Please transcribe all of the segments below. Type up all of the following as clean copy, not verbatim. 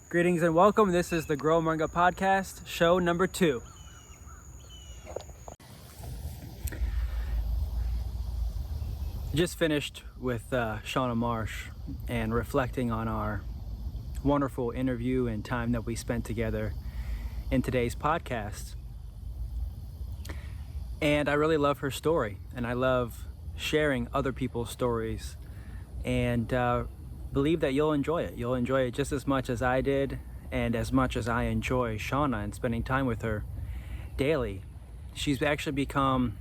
Greetings and welcome. This is the Grow Moringa podcast, show number 2. Just finished with Shauna Marsh and reflecting on our wonderful interview and time that we spent together in today's podcast. And I really love her story, and I love sharing other people's stories, and believe that you'll enjoy it. You'll enjoy it just as much as I did, and as much as I enjoy Shauna and spending time with her daily. She's actually become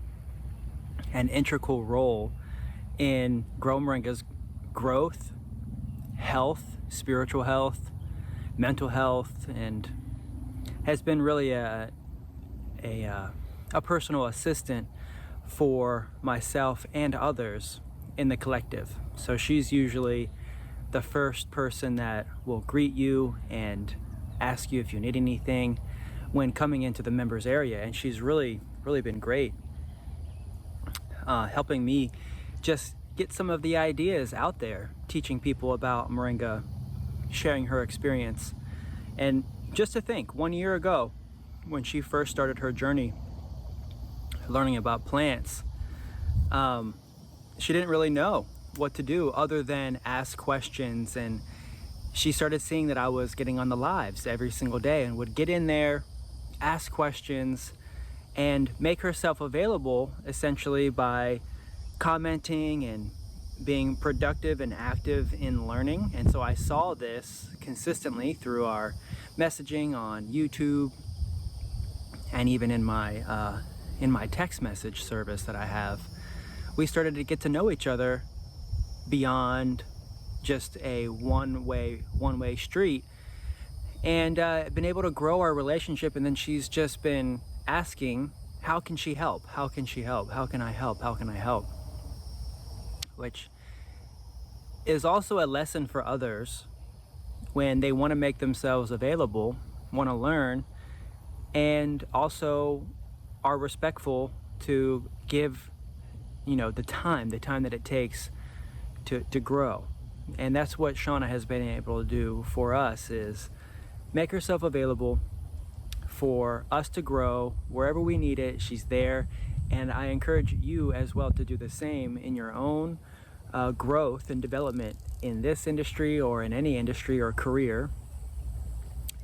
an integral role in Grow Moringa's growth, health, spiritual health, mental health, and has been really a personal assistant for myself and others in the collective. So she's usually the first person that will greet you and ask you if you need anything when coming into the members area, and she's really been great helping me just get some of the ideas out there, teaching people about Moringa, sharing her experience. And just to think, 1 year ago when she first started her journey learning about plants, she didn't really know what to do other than ask questions, and she started seeing that I was getting on the lives every single day and would get in there, ask questions, and make herself available essentially by commenting and being productive and active in learning. And so I saw this consistently through our messaging on YouTube and even in my text message service that I have. We started to get to know each other beyond just a one-way street, and been able to grow our relationship. And then she's just been asking, how can she help? How can she help? How can I help? How can I help? Which is also a lesson for others when they want to make themselves available, want to learn, and also are respectful to give, the time that it takes to grow. And that's what Shauna has been able to do for us, is make herself available for us to grow wherever we need it. She's there, and I encourage you as well to do the same in your own growth and development in this industry or in any industry or career.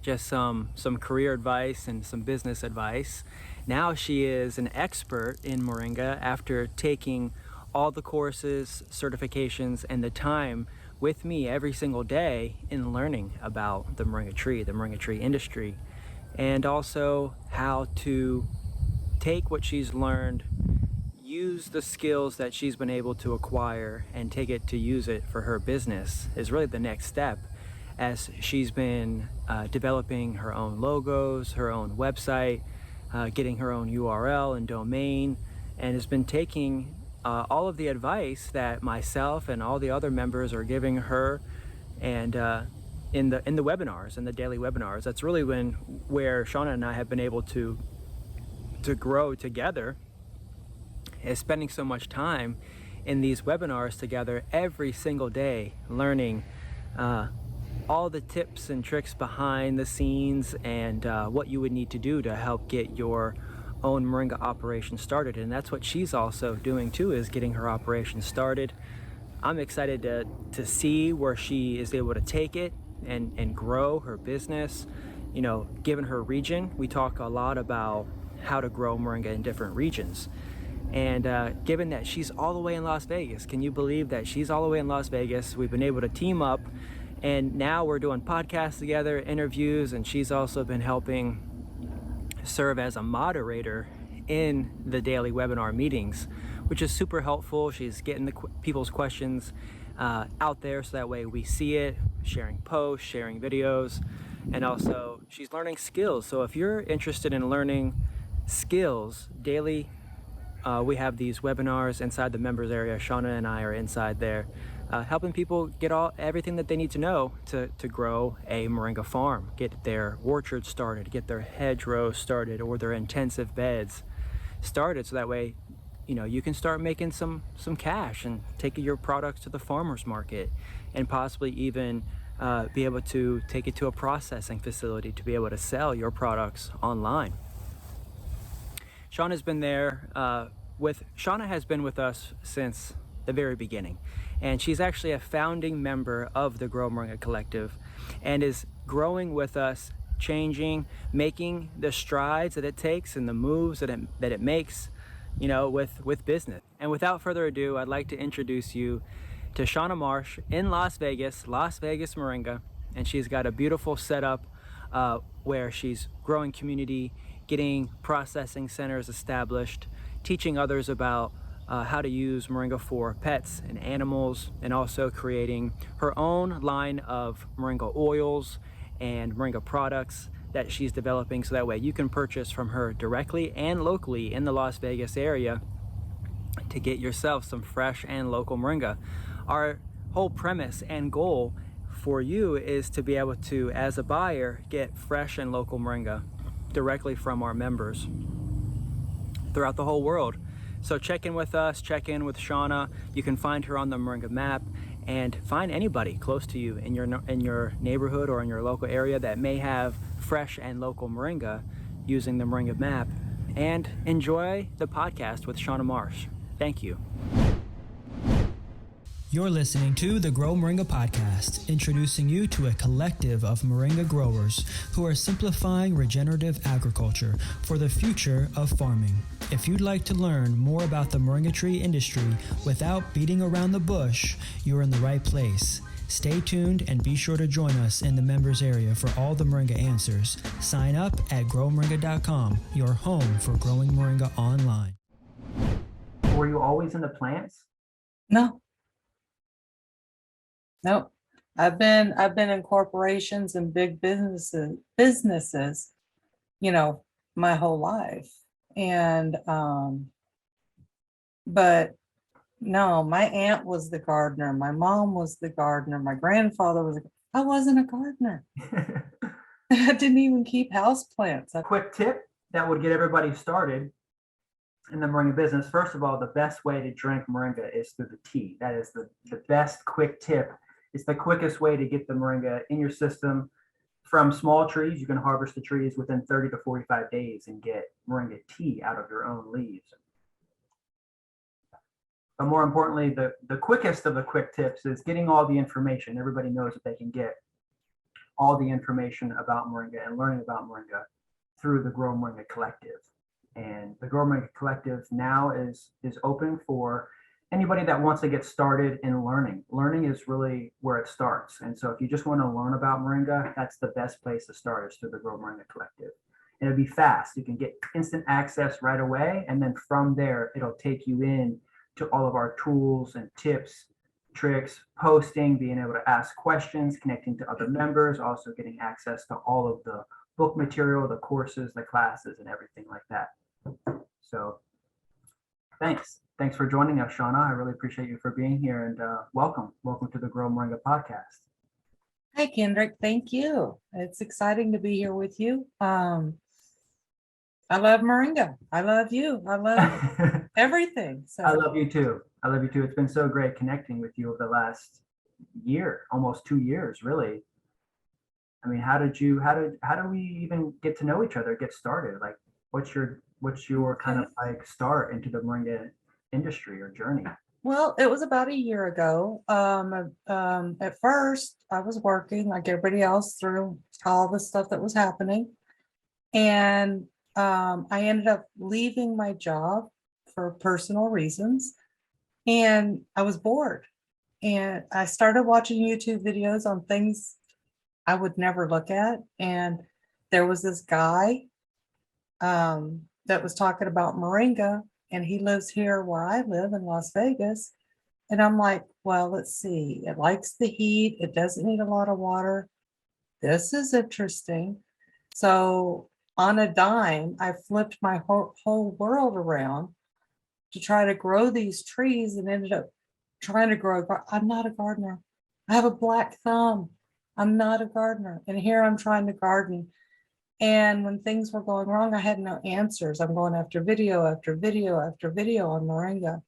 Just some career advice and some business advice. Now she is an expert in Moringa after taking all the courses, certifications, and the time with me every single day in learning about the Moringa tree industry, and also how to take what she's learned, use the skills that she's been able to acquire, and take it to use it for her business is really the next step, as she's been developing her own logos, her own website, getting her own URL and domain, and has been taking all of the advice that myself and all the other members are giving her, and in the webinars, in the daily webinars. That's really where Shauna and I have been able to grow together, is spending so much time in these webinars together every single day, learning all the tips and tricks behind the scenes, and what you would need to do to help get your own Moringa operation started. And that's what she's also doing too, is getting her operation started. I'm excited to see where she is able to take it and grow her business. Given her region, we talk a lot about how to grow Moringa in different regions. And given that she's all the way in Las Vegas, can you believe that she's all the way in Las Vegas? We've been able to team up, and now we're doing podcasts together, interviews, and she's also been helping serve as a moderator in the daily webinar meetings, which is super helpful. She's getting the people's questions out there, so that way we see it, sharing posts, sharing videos, and also she's learning skills. So if you're interested in learning skills daily, we have these webinars inside the members area. Shauna and I are inside there, helping people get everything that they need to know to grow a Moringa farm, get their orchard started, get their hedgerows started, or their intensive beds started, so that way you can start making some cash and take your products to the farmers market, and possibly even be able to take it to a processing facility to be able to sell your products online. Shauna has been with us since the very beginning, and she's actually a founding member of the Grow Moringa Collective and is growing with us, changing, making the strides that it takes and the moves that it makes, with business. And without further ado, I'd like to introduce you to Shauna Marsh in Las Vegas Moringa, and she's got a beautiful setup where she's growing community, getting processing centers established, teaching others about how to use moringa for pets and animals, and also creating her own line of moringa oils and moringa products that she's developing, so that way you can purchase from her directly and locally in the Las Vegas area to get yourself some fresh and local moringa. Our whole premise and goal for you is to be able to, as a buyer, get fresh and local moringa directly from our members throughout the whole world. So check in with us, check in with Shauna. You can find her on the Moringa map, and find anybody close to you in your neighborhood or in your local area that may have fresh and local moringa using the Moringa map, and enjoy the podcast with Shauna Marsh. Thank you. You're listening to the Grow Moringa podcast, introducing you to a collective of moringa growers who are simplifying regenerative agriculture for the future of farming. If you'd like to learn more about the moringa tree industry without beating around the bush, you're in the right place. Stay tuned and be sure to join us in the members area for all the moringa answers. Sign up at growmoringa.com, your home for growing moringa online. Were you always into plants? No. Nope. I've been in corporations and big businesses, my whole life. And but no, my aunt was the gardener, my mom was the gardener, my grandfather was I wasn't a gardener. I didn't even keep houseplants. Quick tip that would get everybody started in the moringa business. First of all, the best way to drink moringa is through the tea. That is the best quick tip. It's the quickest way to get the moringa in your system. From small trees, you can harvest the trees within 30 to 45 days and get moringa tea out of your own leaves. But more importantly, the quickest of the quick tips is getting all the information. Everybody knows that they can get all the information about moringa and learning about moringa through the Grow Moringa Collective. And the Grow Moringa Collective now is open for anybody that wants to get started in learning. Learning is really where it starts. And so if you just want to learn about moringa, that's the best place to start, is through the Grow Moringa Collective. And it'll be fast. You can get instant access right away. And then from there, it'll take you in to all of our tools and tips, tricks, posting, being able to ask questions, connecting to other members, also getting access to all of the book material, the courses, the classes, and everything like that. So thanks for joining us, Shauna. I really appreciate you for being here, and welcome to the Grow Moringa podcast. Hi, Kendrick. Thank you. It's exciting to be here with you. I love moringa. I love you. I love everything. So I love you too. It's been so great connecting with you over the last year, almost 2 years, really. I mean, how do we even get to know each other, get started? Like, what's your kind of like start into the moringa industry or journey? Well, it was about a year ago. At first I was working like everybody else through all the stuff that was happening. And I ended up leaving my job for personal reasons. And I was bored. And I started watching YouTube videos on things I would never look at. And there was this guy that was talking about moringa, and he lives here where I live in Las Vegas. And I'm like, well, let's see. It likes the heat. It doesn't need a lot of water. This is interesting. So on a dime, I flipped my whole world around to try to grow these trees, and ended up trying to grow. I'm not a gardener. I have a black thumb. I'm not a gardener. And here I'm trying to garden. And when things were going wrong, I had no answers. I'm going after video after video after video on moringa.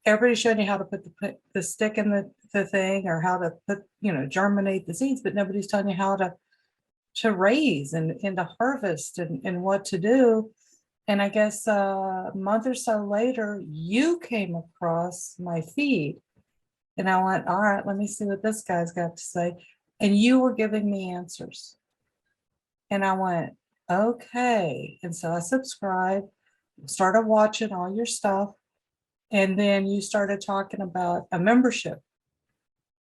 everybody showed you how to put the stick in the thing, or how to put, germinate the seeds, but nobody's telling you how to raise and to harvest and what to do. And I guess a month or so later, you came across my feed. And I went, all right, let me see what this guy's got to say. And you were giving me answers. And I went, okay. And so I subscribed, started watching all your stuff. And then you started talking about a membership.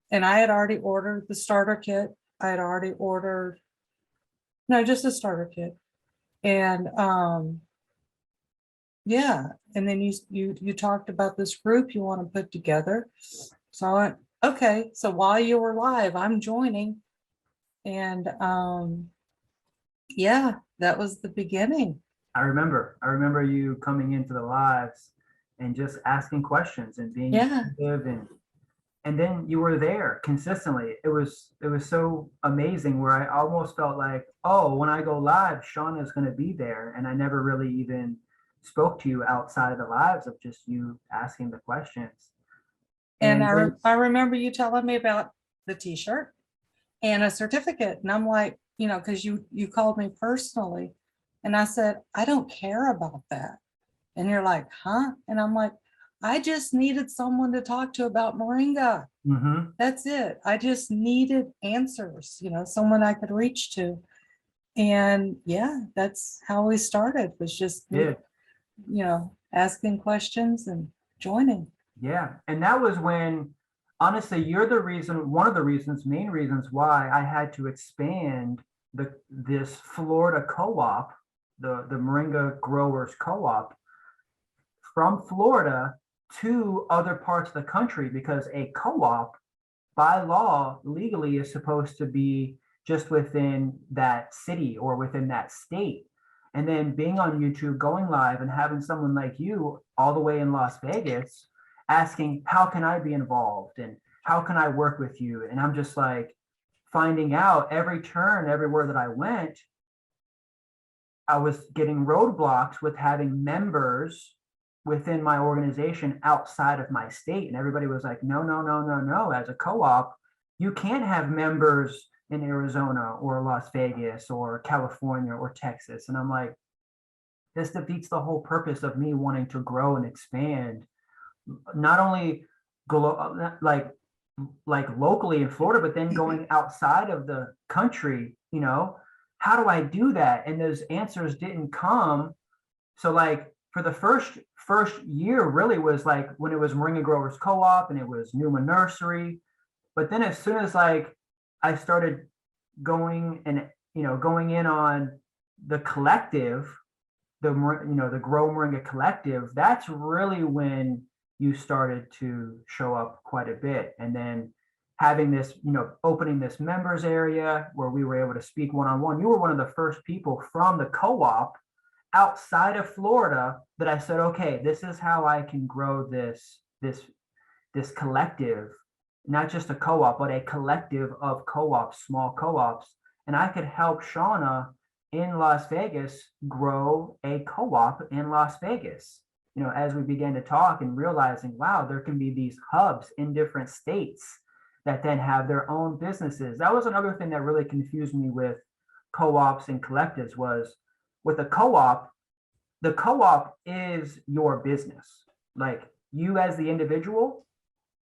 And I had already ordered the starter kit. I had already ordered, no, just a starter kit. And yeah. And then you talked about this group you want to put together. So I went, okay. So while you were live, I'm joining. And yeah, that was the beginning. I remember you coming into the lives and just asking questions and being Yeah. intuitive, and then you were there consistently. It was so amazing, where I almost felt like, oh, when I go live, Shauna is going to be there. And I never really even spoke to you outside of the lives, of just you asking the questions. And And I remember you telling me about the t-shirt and a certificate. And I'm like, because you called me personally. And I said, I don't care about that. And you're like, huh? And I'm like, I just needed someone to talk to about Moringa. That's it. I just needed answers, someone I could reach to. And yeah, that's how we started, was just, asking questions and joining. Yeah. And that was when, honestly, you're the reason, one of the reasons, main reasons why I had to expand this Florida co-op, the Moringa Growers Co-op, from Florida to other parts of the country, because a co-op by law legally is supposed to be just within that city or within that state. And then being on YouTube, going live, and having someone like you all the way in Las Vegas asking, how can I be involved and how can I work with you? And I'm just like, finding out every turn, everywhere that I went, I was getting roadblocks with having members within my organization outside of my state. And everybody was like, no, no, no, no, no. As a co-op, you can't have members in Arizona or Las Vegas or California or Texas. And I'm like, this defeats the whole purpose of me wanting to grow and expand, not only like locally in Florida, but then going outside of the country. How do I do that? And those answers didn't come. So like for the first year really was like when it was Moringa Growers Co-op and it was Numa Nursery. But then as soon as like I started going in on the collective, the Grow Moringa Collective, that's really when you started to show up quite a bit. And then having this, opening this members area where we were able to speak one-on-one. You were one of the first people from the co-op outside of Florida that I said, okay, this is how I can grow this collective, not just a co-op, but a collective of co-ops, small co-ops. And I could help Shauna in Las Vegas grow a co-op in Las Vegas. As we began to talk and realizing, wow, there can be these hubs in different states that then have their own businesses. That was another thing that really confused me with co-ops and collectives, was with a co-op, the co-op is your business. Like you as the individual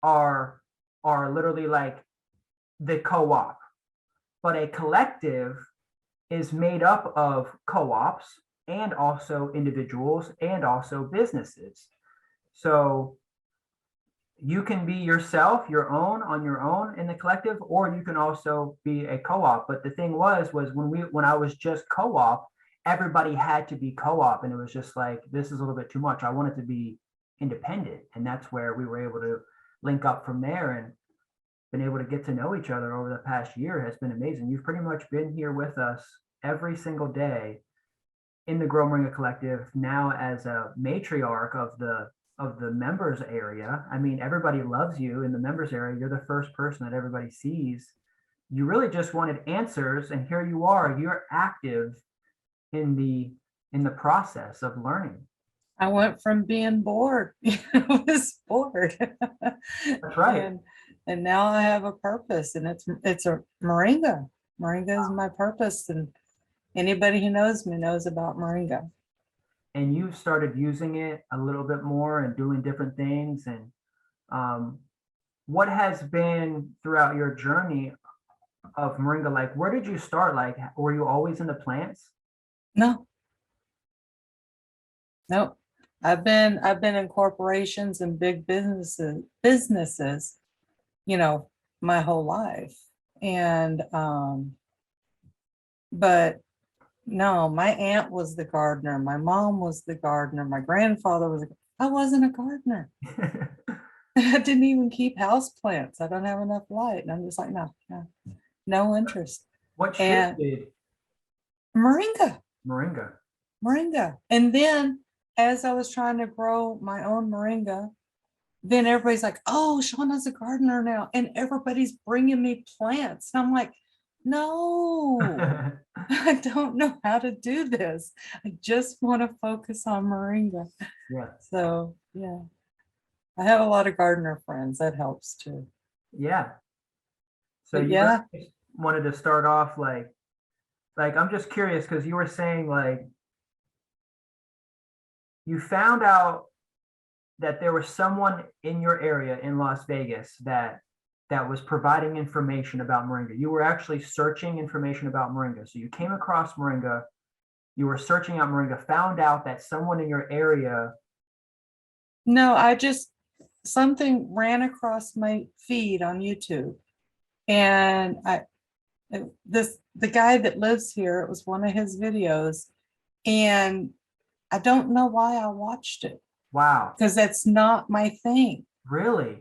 are literally like the co-op, but a collective is made up of co-ops and also individuals and also businesses. So you can be yourself, on your own in the collective, or you can also be a co-op. But the thing was when I was just co-op, everybody had to be co-op, and it was just like, this is a little bit too much. I wanted to be independent, and that's where we were able to link up from there, and been able to get to know each other over the past year has been amazing. You've pretty much been here with us every single day in the Grow Moringa Collective, now as a matriarch of the members area. I mean, everybody loves you in the members area. You're the first person that everybody sees. You really just wanted answers, and here you are. You're active in the process of learning. I went from being bored, I was bored. That's right. And now I have a purpose, and it's a Moringa. Moringa is my purpose, and anybody who knows me knows about Moringa. And you've started using it a little bit more and doing different things. And um, what has been throughout your journey of Moringa? Like, where did you start? Like, were you always into plants? No, no. I've been in corporations and big businesses, you know, my whole life. And but no, my aunt was the gardener, my mom was the gardener, my grandfather was I wasn't a gardener. I didn't even keep house plants. I don't have enough light. And I'm just like, no, no, no interest. What And shifted Moringa, Moringa? Moringa. And then as I was trying to grow my own Moringa, then everybody's like, oh, Shauna's a gardener now. And everybody's bringing me plants. And I'm like, no, I don't know how to do this. I just want to focus on Moringa. Yeah. So, yeah, I have a lot of gardener friends. That helps too. Yeah. So But you yeah, really just wanted to start off like I'm just curious because you were saying like you found out that there was someone in your area in Las Vegas that was providing information about Moringa. You were actually searching information about Moringa. So you came across Moringa, you were searching out Moringa, found out that someone in your area. no, something ran across my feed on YouTube. And the guy that lives here, it was one of his videos. And I don't know why I watched it Wow, because that's not my thing. really?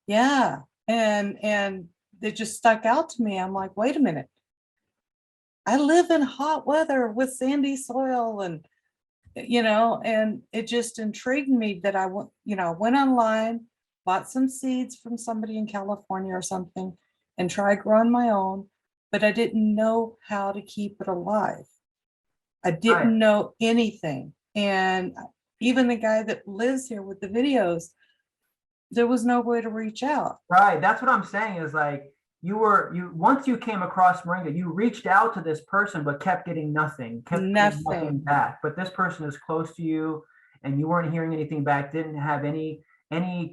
Yeah. And it just stuck out to me. I'm like, wait a minute. I live in hot weather with sandy soil and and it just intrigued me that went online, bought some seeds from somebody in California or something and tried growing my own, but I didn't know how to keep it alive. I Right, didn't know anything. And even the guy that lives here with the videos, there was no way to reach out. right. That's what I'm saying is like you once you came across Moringa, you reached out to this person but kept getting nothing, kept getting nothing Nothing. back. But this person is close to you and you weren't hearing anything back, didn't have any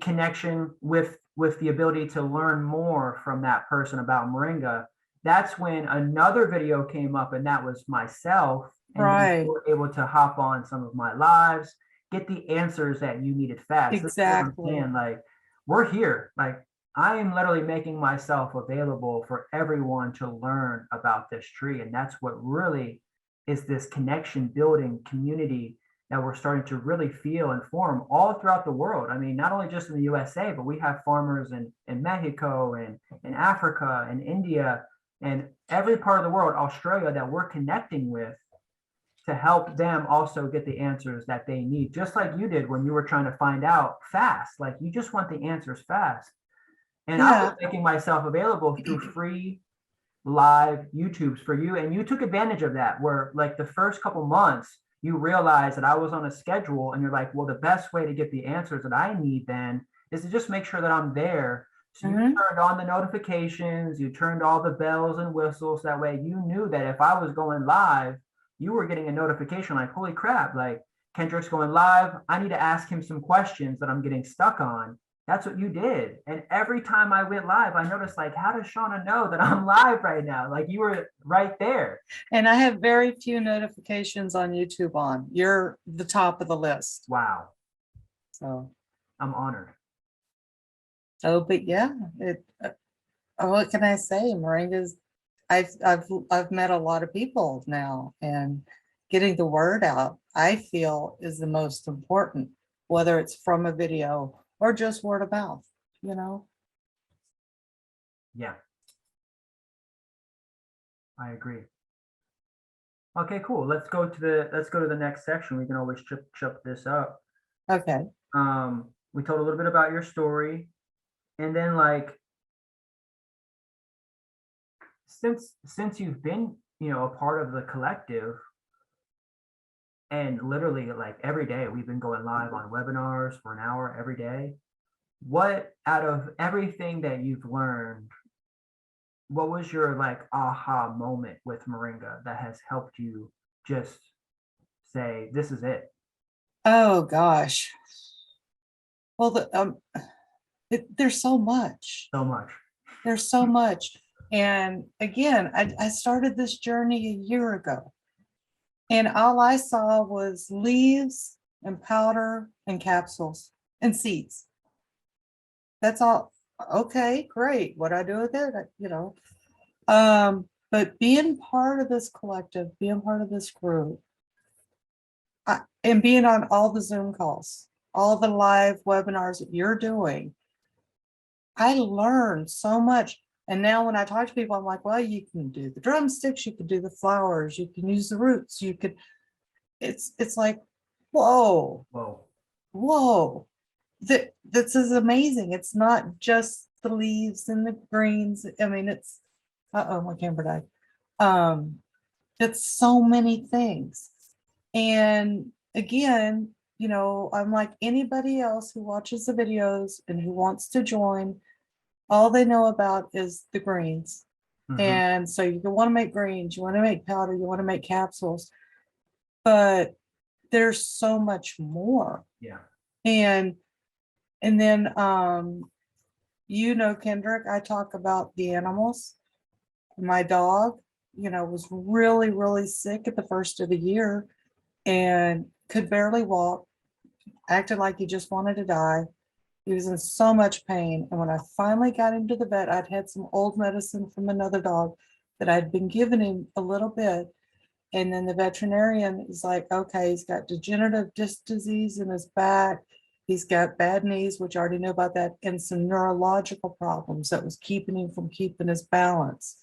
connection with the ability to learn more from that person about Moringa. That's when another video came up, and that was myself. And then you Right. were able to hop on some of my lives, get the answers that you needed fast. This is what I'm Exactly. saying. Like, we're here. Like, I am literally making myself available for everyone to learn about this tree. And that's what really is this connection building community that we're starting to really feel and form all throughout the world. I mean, not only just in the USA, but we have farmers in Mexico and in Africa and India and every part of the world, Australia, that we're connecting with to help them also get the answers that they need, just like you did when you were trying to find out fast. Like you just want the answers fast. And I was Yeah. making myself available through free live YouTubes for you. And you took advantage of that, where like the first couple months, you realized that I was on a schedule and you're like, well, the best way to get the answers that I need then is to just make sure that I'm there. So you Mhm. turned on the notifications, you turned all the bells and whistles. That way you knew that if I was going live, you were getting a notification like, holy crap, like Kendrick's going live. I need to ask him some questions that I'm getting stuck on. That's what you did. And every time I went live, I noticed like, how does Shauna know that I'm live right now? Like you were right there. And I have very few notifications on YouTube on. You're the top of the list. Wow. So, I'm honored. oh, but yeah, what can I say? Moringa's, I've met a lot of people now, and getting the word out, I feel, is the most important, whether it's from a video or just word of mouth, you know? Yeah, I agree. Okay, cool. Let's go to the next section. We can always chip this up. Okay. We told a little bit about your story, and then like since you've been, a part of the collective, And literally, like every day, we've been going live on webinars for an hour every day. What out of everything that you've learned, what was your like aha moment with Moringa that has helped you just say, this is it? Oh gosh. Well, there's so much. So much. There's so much. And again, I started this journey a year ago, and all I saw was leaves and powder and capsules and seeds. That's all. Okay, great. What do I do with it? But being part of this collective, being part of this group, and being on all the Zoom calls, all the live webinars that you're doing, I learned so much. And now when I talk to people, I'm like, well, you can do the drumsticks, you can do the flowers, you can use the roots, you could, it's like, whoa, Whoa. whoa. This is amazing. It's not just the leaves and the greens. I mean, it's, my camera died. It's so many things. And again, I'm like anybody else who watches the videos and who wants to join, all they know about is the greens. Mhm. And so you want to make greens, you want to make powder, you want to make capsules, but there's so much more. Yeah. And then Kendrick, I talk about the animals. My dog, was really, really sick at the first of the year and could barely walk, acted like he just wanted to die. He was in so much pain. And when I finally got him to the vet, I'd had some old medicine from another dog that I'd been giving him a little bit. And then the veterinarian is like, okay, he's got degenerative disc disease in his back. He's got bad knees, which I already know about that, and some neurological problems that was keeping him from keeping his balance.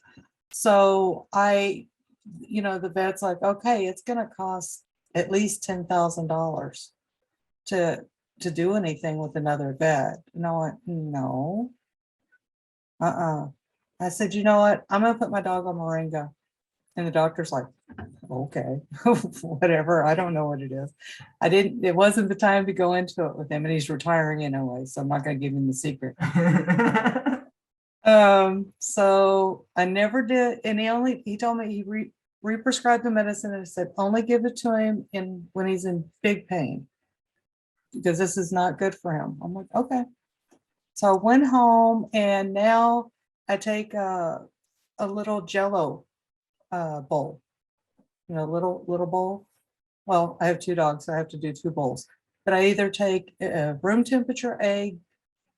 So the vet's like, okay, it's going to cost at least $10,000 to do anything with another vet. And I went, no. I said, you know what? I'm gonna put my dog on Moringa. And the doctor's like, okay, whatever. I don't know what it is. It wasn't the time to go into it with him, and he's retiring anyway, so I'm not gonna give him the secret. So I never did, and he told me he re-prescribed the medicine and said, only give it to him when he's in big pain, because this is not good for him. I'm like, okay. So I went home, and now I take a little Jello bowl, little bowl. Well, I have 2 dogs, so I have to do 2 bowls. But I either take a room temperature egg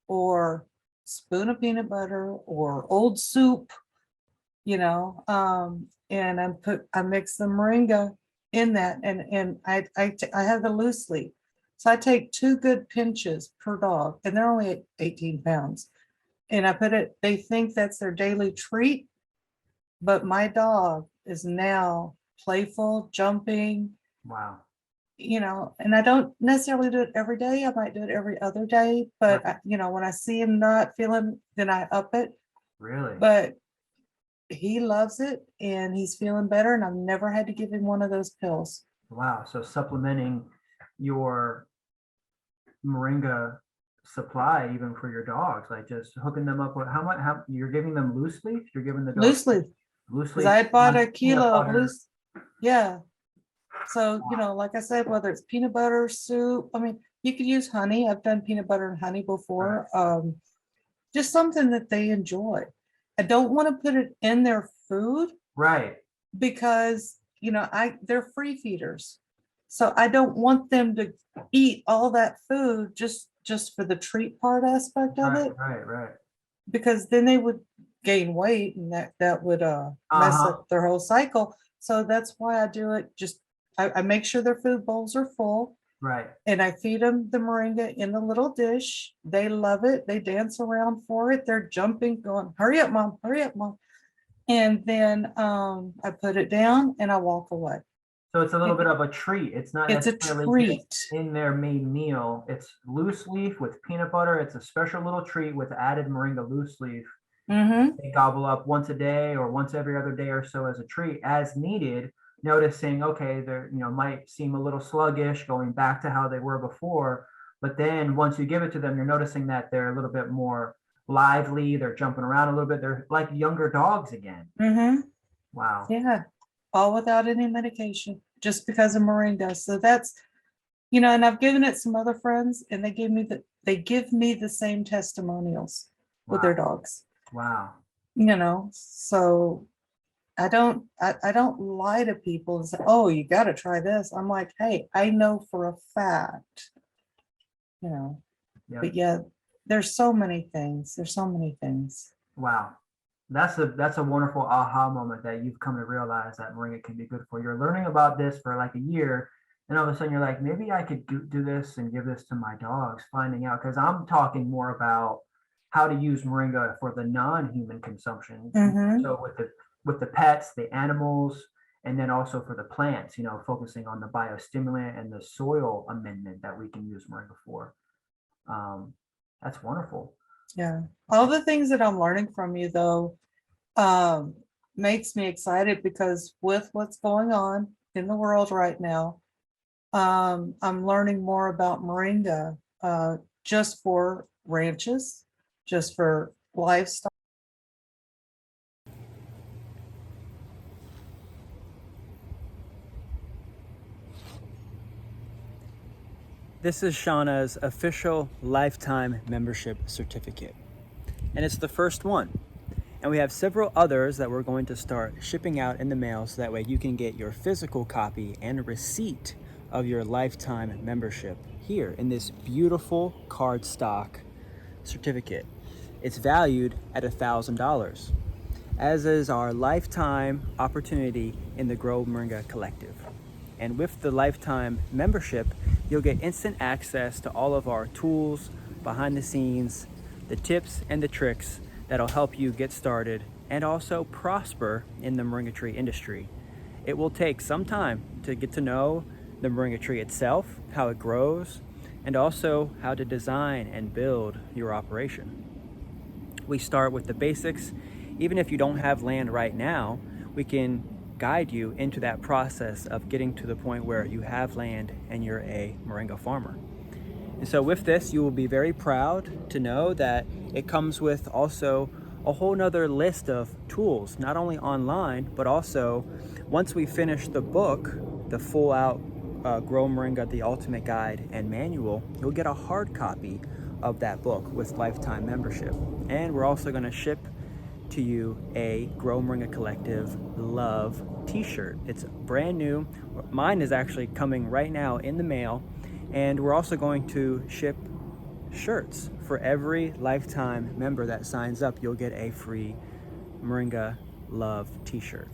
or spoon of peanut butter or old soup, and I mix the moringa in that, and I have the loose leaf. So I take 2 good pinches per dog, and they're only 18 pounds. And I put it, they think that's their daily treat, but my dog is now playful, jumping, Wow. And I don't necessarily do it every day. I might do it every other day, but when I see him not feeling, then I up it. Really? But he loves it and he's feeling better, and I've never had to give him one of those pills. Wow. So supplementing your moringa supply even for your dogs, like just hooking them up with how you're giving them loose leaf? You're giving the dogs Loose leaf. Loose Because leaf. I had bought a peanut kilo of butter. loose. Yeah. So, like I said, whether it's peanut butter, soup, I mean, you could use honey. I've done peanut butter and honey before. Just something that they enjoy. I don't want to put it in their food. Right. Because, they're free feeders. So I don't want them to eat all that food just for the treat part aspect of it. Right. Because then they would gain weight, and that would mess up their whole cycle. So that's why I do it. I make sure their food bowls are full. Right. And I feed them the moringa in the little dish. They love it. They dance around for it. They're jumping, going, hurry up, mom, hurry up, mom. And then I put it down and I walk away. So it's a little bit of a treat. It's not It's a necessarily treat in their main meal. It's loose leaf with peanut butter. It's a special little treat with added moringa loose leaf. Mm-hmm. They gobble up once a day or once every other day or so as a treat as needed. noticing, okay, they're, might seem a little sluggish going back to how they were before. But then once you give it to them, you're noticing that they're a little bit more lively. They're jumping around a little bit. They're like younger dogs again. Mm-hmm. Wow. Yeah. All without any medication, just because of Moringa. So that's, and I've given it some other friends and they give me the same testimonials with their dogs. Wow. So I don't lie to people and say, oh, you got to try this. I'm like, hey, I know for a fact, Yep. but yeah, there's so many things. Wow. That's a wonderful aha moment that you've come to realize that Moringa can be good for. You're learning about this for like a year, and all of a sudden you're like, maybe I could do this and give this to my dogs, finding out, because I'm talking more about how to use Moringa for the non-human consumption. Mhm. So with the pets, the animals, and then also for the plants, focusing on the biostimulant and the soil amendment that we can use Moringa for. That's wonderful. Yeah. All the things that I'm learning from you though, makes me excited because with what's going on in the world right now, I'm learning more about Moringa, just for ranches, just for livestock. This is Shauna's official lifetime membership certificate, and it's the first one. And we have several others that we're going to start shipping out in the mail so that way you can get your physical copy and a receipt of your lifetime membership here in this beautiful cardstock certificate. It's valued at $1,000, as is our lifetime opportunity in the Grow Moringa Collective. And with the lifetime membership, you'll get instant access to all of our tools, behind the scenes, the tips and the tricks that'll help you get started and also prosper in the moringa tree industry. It will take some time to get to know the moringa tree itself, how it grows, and also how to design and build your operation. We start with the basics. Even if you don't have land right now, we can guide you into that process of getting to the point where you have land and you're a moringa farmer. And so with this, you will be very proud to know that it comes with also a whole nother list of tools, not only online, but also once we finish the book, the full out Grow Moringa, the Ultimate Guide and Manual, you'll get a hard copy of that book with lifetime membership. And we're also gonna ship to you a Grow Moringa Collective Love t-shirt. It's brand new. Mine is actually coming right now in the mail. And we're also going to ship shirts. For every lifetime member that signs up, you'll get a free Moringa Love t-shirt.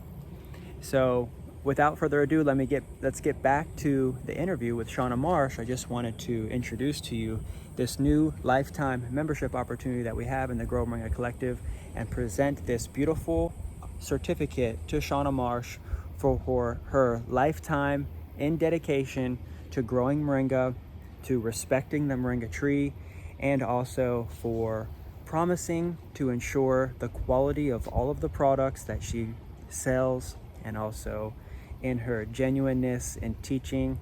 So without further ado, let's get back to the interview with Shauna Marsh. I just wanted to introduce to you this new lifetime membership opportunity that we have in the Grow Moringa Collective and present this beautiful certificate to Shauna Marsh for her lifetime in dedication to growing moringa, to respecting the moringa tree, and also for promising to ensure the quality of all of the products that she sells, and also in her genuineness in teaching.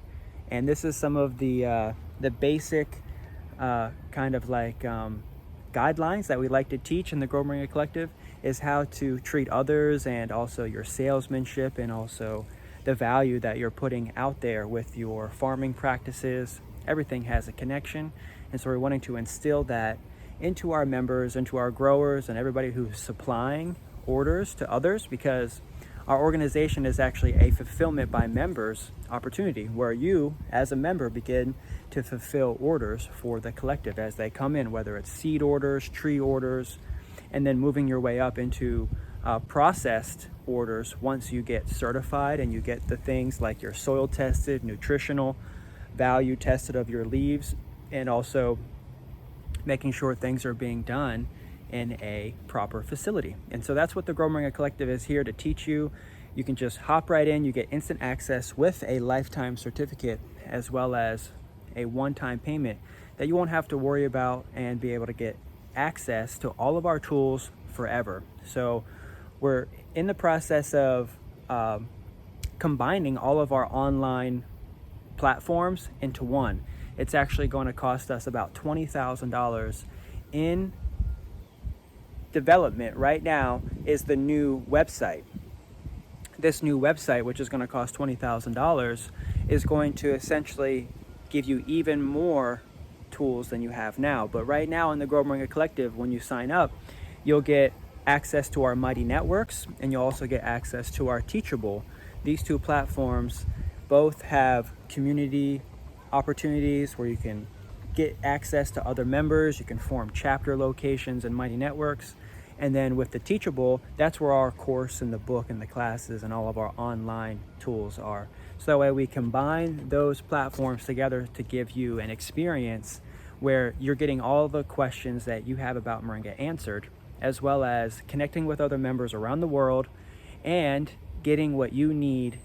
And this is some of the basic kind of like guidelines that we like to teach in the Grow Moringa Collective, is how to treat others and also your salesmanship and also the value that you're putting out there with your farming practices. Everything has a connection. And so we're wanting to instill that into our members, into our growers, and everybody who's supplying orders to others, because our organization is actually a fulfillment by members opportunity where you as a member begin to fulfill orders for the collective as they come in, whether it's seed orders, tree orders, and then moving your way up into processed orders once you get certified and you get the things like your soil tested, nutritional value tested of your leaves, and also making sure things are being done in a proper facility. And so that's what the Grow Moringa Collective is here to teach you. You can just hop right in. You get instant access with a lifetime certificate, as well as a one-time payment that you won't have to worry about, and be able to get access to all of our tools forever. So we're in the process of combining all of our online platforms into one. It's actually going to cost us about $20,000 in development right now is the new website. This new website, which is going to cost $20,000, is going to essentially give you even more tools than you have now. But right now in the Grow Moringa Collective, when you sign up, you'll get access to our Mighty Networks, and you'll also get access to our Teachable. These two platforms both have community opportunities where you can get access to other members, you can form chapter locations and Mighty Networks. And then with the Teachable, that's where our course and the book and the classes and all of our online tools are. So that way we combine those platforms together to give you an experience where you're getting all the questions that you have about Moringa answered, as well as connecting with other members around the world and getting what you need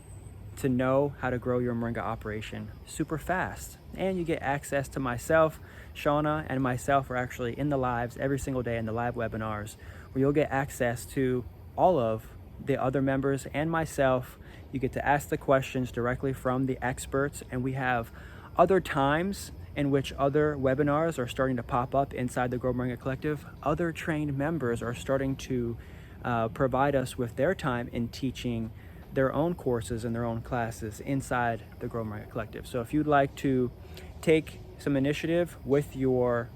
to know how to grow your Moringa operation super fast. And you get access to myself. Shauna and myself are actually in the lives every single day in the live webinars, where you'll get access to all of the other members and myself. You get to ask the questions directly from the experts, and we have other times in which other webinars are starting to pop up inside the Grow Moringa Collective. Other trained members are starting to provide us with their time in teaching their own courses and their own classes inside the Grow Moringa Collective. So if you'd like to take some initiative with your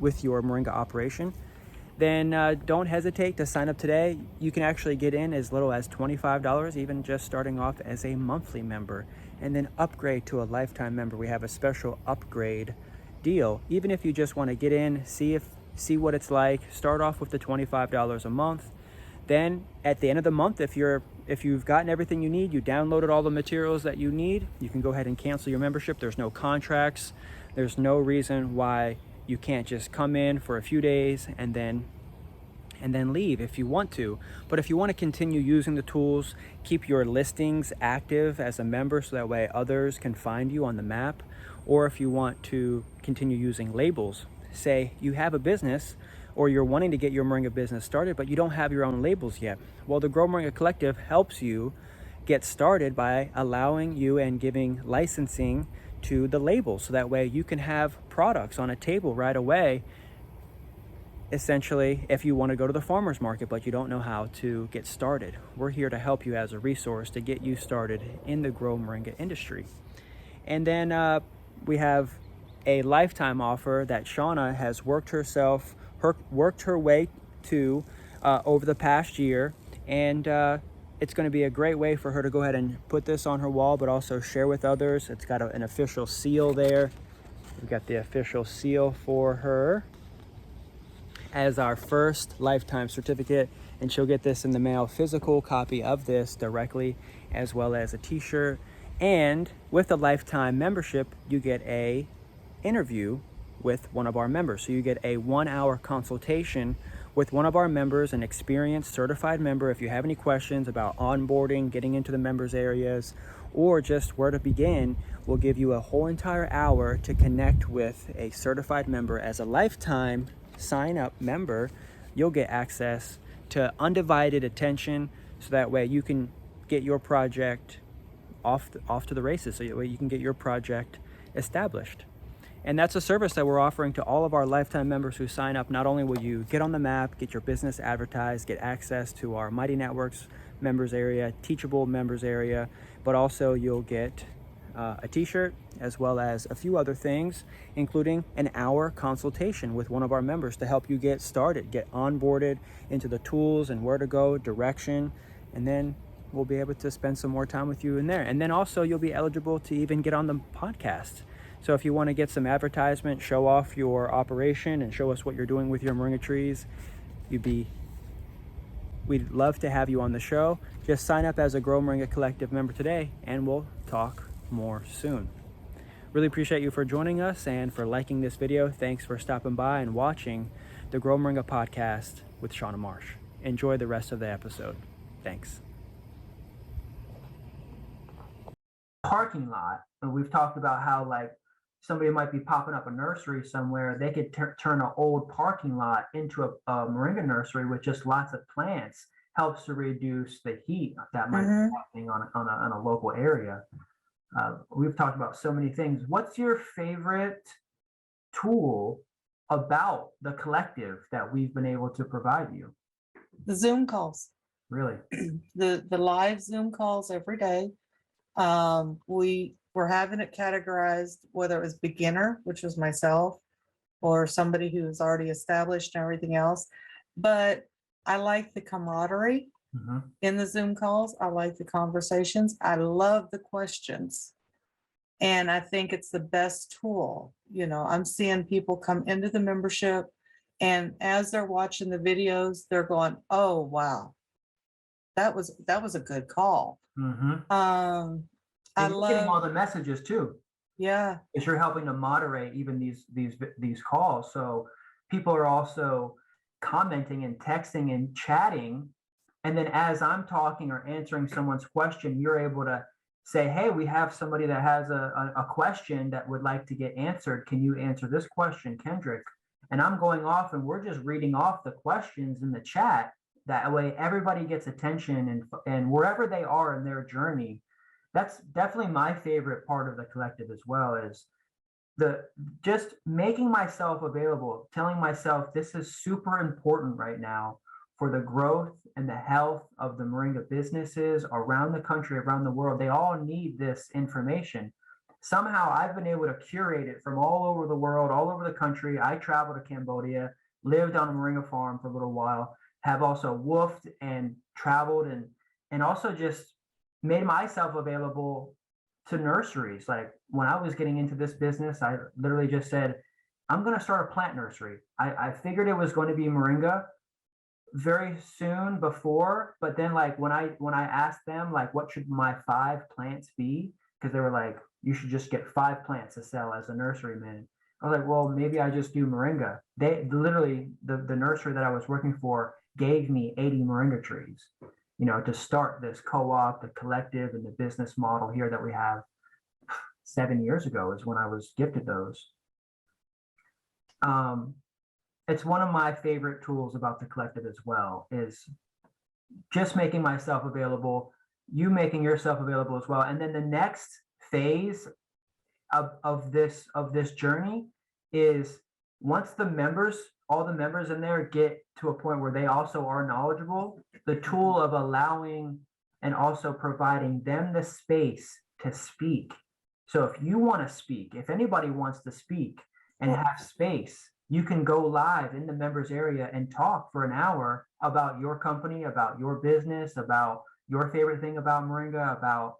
Moringa operation, then don't hesitate to sign up today. You can actually get in as little as $25, even just starting off as a monthly member, and then upgrade to a lifetime member. We have a special upgrade deal. Even if you just want to get in, see what it's like, start off with the $25 a month. Then at the end of the month, if you've gotten everything you need, you downloaded all the materials that you need, you can go ahead and cancel your membership. There's no contracts. There's no reason why you can't just come in for a few days and then leave if you want to. But if you want to continue using the tools, keep your listings active as a member so that way others can find you on the map. Or if you want to continue using labels, say you have a business or you're wanting to get your Moringa business started, but you don't have your own labels yet. Well, the Grow Moringa Collective helps you get started by allowing you and giving licensing to the labels. So that way you can have products on a table right away. Essentially, if you want to go to the farmer's market, but you don't know how to get started, we're here to help you as a resource to get you started in the Grow Moringa industry. And then we have a lifetime offer that Shauna has worked her way to over the past year, and it's going to be a great way for her to go ahead and put this on her wall, but also share with others. It's got an official seal there. We've got the official seal for her as our first lifetime certificate, and she'll get this in the mail, physical copy of this directly, as well as a t-shirt. And with the lifetime membership, you get a interview with one of our members. So you get a 1-hour consultation with one of our members, an experienced certified member. If you have any questions about onboarding, getting into the members areas, or just where to begin, we'll give you a whole entire hour to connect with a certified member. As a lifetime sign up member, you'll get access to undivided attention, so that way you can get your project off to the races, so that way you can get your project established. And that's a service that we're offering to all of our lifetime members who sign up. Not only will you get on the map, get your business advertised, get access to our Mighty Networks members area, Teachable members area, but also you'll get a t-shirt, as well as a few other things, including an hour consultation with one of our members to help you get started, get onboarded into the tools and where to go, direction, and then we'll be able to spend some more time with you in there. And then also you'll be eligible to even get on the podcast. So if you want to get some advertisement, show off your operation and show us what you're doing with your Moringa trees, we'd love to have you on the show. Just sign up as a Grow Moringa Collective member today, and we'll talk more soon. Really appreciate you for joining us and for liking this video. Thanks for stopping by and watching the Grow Moringa podcast with Shauna Marsh. Enjoy the rest of the episode. Thanks. Parking lot, and we've talked about how somebody might be popping up a nursery somewhere. They could turn an old parking lot into a Moringa nursery with just lots of plants, helps to reduce the heat that might be Mhm. happening on a local area. We've talked about so many things. What's your favorite tool about the collective that we've been able to provide you? The Zoom calls, Really? the live Zoom calls every day. We were having it categorized, whether it was beginner, which was myself, or somebody who's already established and everything else. But I like the camaraderie Hmm. in the Zoom calls. I like the conversations. I love the questions. And I think it's the best tool. You know, I'm seeing people come into the membership, and as they're watching the videos, they're going, "Oh, wow, that was a good call." Hmm. I And you're getting all love, the messages too, yeah, because you're helping to moderate even these calls. So people are also commenting and texting and chatting. And then as I'm talking or answering someone's question, you're able to say, hey, we have somebody that has a question that would like to get answered. Can you answer this question, Kendrick? And I'm going off and we're just reading off the questions in the chat. That way everybody gets attention, and wherever they are in their journey. That's definitely my favorite part of the collective as well, is the just making myself available, telling myself this is super important right now for the growth and the health of the Moringa businesses around the country, around the world. They all need this information. Somehow I've been able to curate it from all over the world, all over the country. I traveled to Cambodia, lived on a Moringa farm for a little while, have also woofed and traveled, and also just made myself available to nurseries. Like when I was getting into this business, I literally just said, I'm going to start a plant nursery. I figured it was going to be Moringa very soon before, but then like when I asked them like what should my 5 plants be, because they were like, you should just get 5 plants to sell as a nurseryman. I was like, well, maybe I just do Moringa. They literally, the nursery that I was working for gave me 80 Moringa trees, to start this co-op, the collective, and the business model here that we have. 7 years ago is when I was gifted those. It's one of my favorite tools about the collective as well, is just making myself available, you making yourself available as well. And then the next phase of this journey is once all the members in there get to a point where they also are knowledgeable, the tool of allowing and also providing them the space to speak. So if you want to speak, if anybody wants to speak and have space, you can go live in the members area and talk for an hour about your company, about your business, about your favorite thing about Moringa, about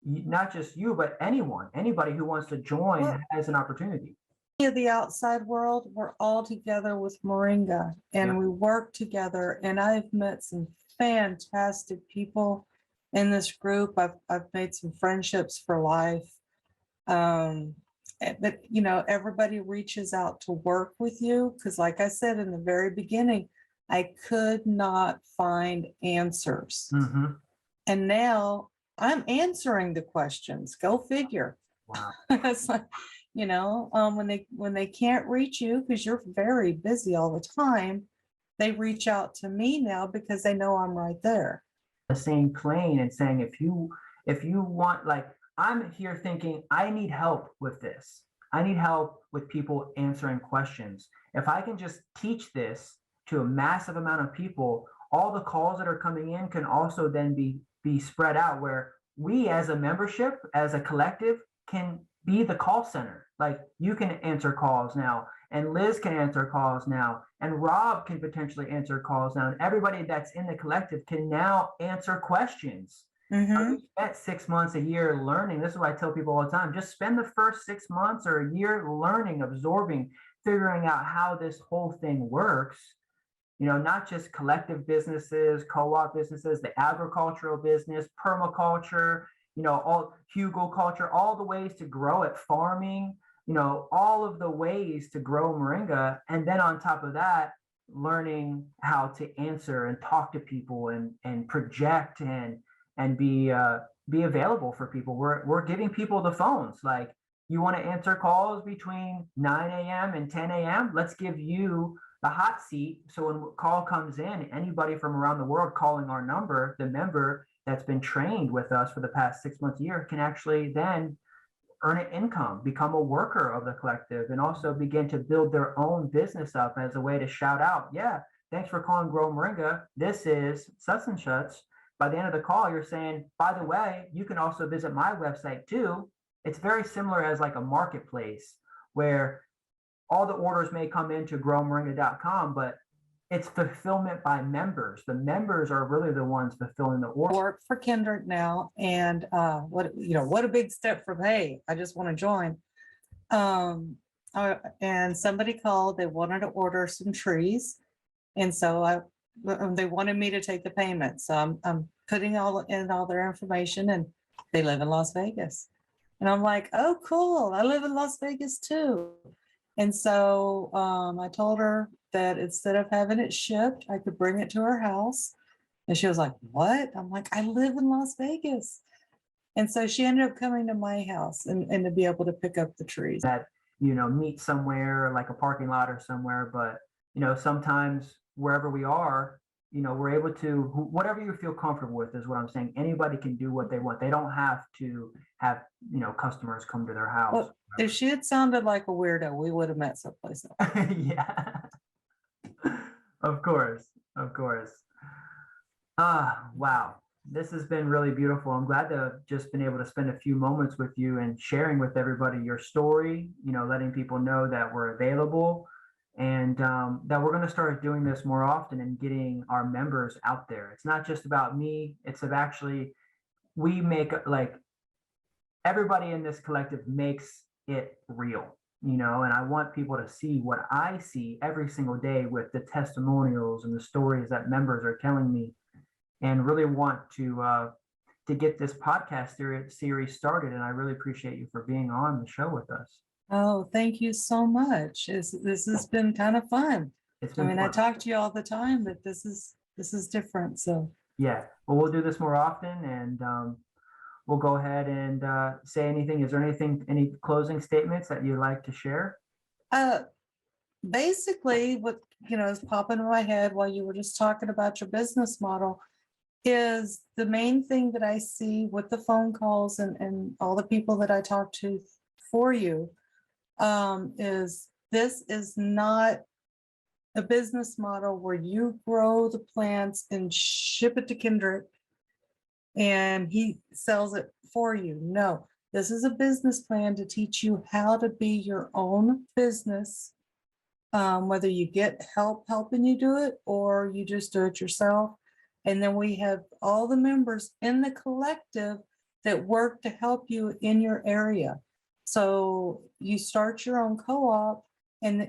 not just you, but anybody who wants to join has an opportunity. the outside world, we're all together with Moringa, and Yeah. we work together. And I've met some fantastic people in this group. I've made some friendships for life. But everybody reaches out to work with you because, like I said in the very beginning, I could not find answers. Mm-hmm. And now I'm answering the questions. Go figure. Wow. It's like, when they can't reach you because you're very busy all the time, they reach out to me now because they know I'm right there. The same plane and saying, if you want, like, I'm here thinking I need help with this. I need help with people answering questions. If I can just teach this to a massive amount of people, all the calls that are coming in can also then be spread out, where we as a membership, as a collective, can be the call center. Like you can answer calls now, and Liz can answer calls now, and Rob can potentially answer calls now, and everybody that's in the collective can now answer questions. Mhm. We spent 6 months, a year learning. This is what I tell people all the time. Just spend the first 6 months or a year learning, absorbing, figuring out how this whole thing works. Not just collective businesses, co-op businesses, the agricultural business, permaculture, all hugelculture, all the ways to grow it, farming, all of the ways to grow Moringa. And then on top of that, learning how to answer and talk to people and project and be available for people. We're giving people the phones. Like, you want to answer calls between 9 a.m. and 10 a.m. Let's give you the hot seat. So when a call comes in, anybody from around the world calling our number, the member that's been trained with us for the past 6 months, a year, can actually then earn an income, become a worker of the collective, and also begin to build their own business up as a way to shout out, yeah, thanks for calling Grow Moringa. This is such and such. By the end of the call, you're saying, by the way, you can also visit my website too. It's very similar as like a marketplace where all the orders may come into growmoringa.com, but it's fulfillment by members. The members are really the ones fulfilling the I order. work for Kendrick now, and what a big step from, hey, I just want to join. And somebody called, they wanted to order some trees. And so they wanted me to take the payment. So I'm putting all their information, and they live in Las Vegas. And I'm like, oh, cool. I live in Las Vegas too. And so I told her that instead of having it shipped, I could bring it to her house. And she was like, what? I'm like, I live in Las Vegas. And so she ended up coming to my house and to be able to pick up the trees. That, meet somewhere like a parking lot or somewhere. But, sometimes wherever we are, we're able to, whatever you feel comfortable with is what I'm saying. Anybody can do what they want. They don't have to have, customers come to their house. Well, if she had sounded like a weirdo, we would have met someplace else. Yeah, of course. Wow. This has been really beautiful. I'm glad to have just been able to spend a few moments with you and sharing with everybody your story, letting people know that we're available, and that we're going to start doing this more often and getting our members out there. It's not just about me. It's of actually, we make, like, everybody in this collective makes it real, and I want people to see what I see every single day with the testimonials and the stories that members are telling me, and really want to get this podcast series started. And I really appreciate you for being on the show with us. Oh, thank you so much. This has been kind of fun. I mean, I talk to you all the time, but this is different. So yeah, well, we'll do this more often, and we'll go ahead and say anything. Is there any closing statements that you'd like to share? Basically, what is popping in my head while you were just talking about your business model is the main thing that I see with the phone calls and all the people that I talk to for you, is this is not a business model where you grow the plants and ship it to Kendrick and he sells it for you. No, this is a business plan to teach you how to be your own business, whether you get help helping you do it or you just do it yourself. And then we have all the members in the collective that work to help you in your area. So you start your own co-op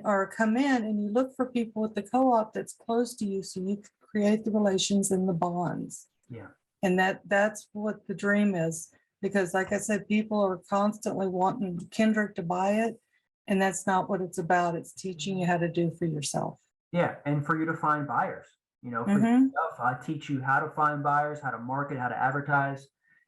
or come in and you look for people with the co-op that's close to you, so you can create the relations and the bonds. Yeah. And that's what the dream is, because like I said, people are constantly wanting Kendrick to buy it, and that's not what it's about. It's teaching you how to do for yourself. Yeah, and for you to find buyers. For yourself, I teach you how to find buyers, how to market, how to advertise.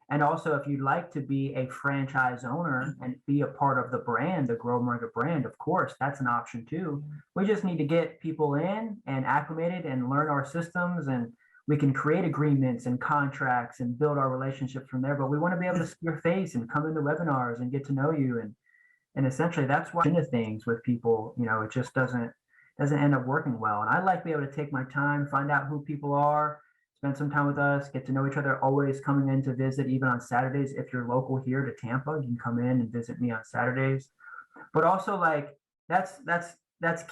And also, if you'd like to be a franchise owner and be a part of the brand, the Grow Moringa brand, of course, that's an option too. We just need to get people in and acclimated and learn our systems, and we can create agreements and contracts and build our relationship from there. But we want to be able to see your face and come into webinars and get to know you. And essentially, that's why into things with people, it just doesn't end up working well. And I like to be able to take my time, find out who people are, spend some time with us, get to know each other, always coming in to visit, even on Saturdays. If you're local here to Tampa, you can come in and visit me on Saturdays. But also, like, that's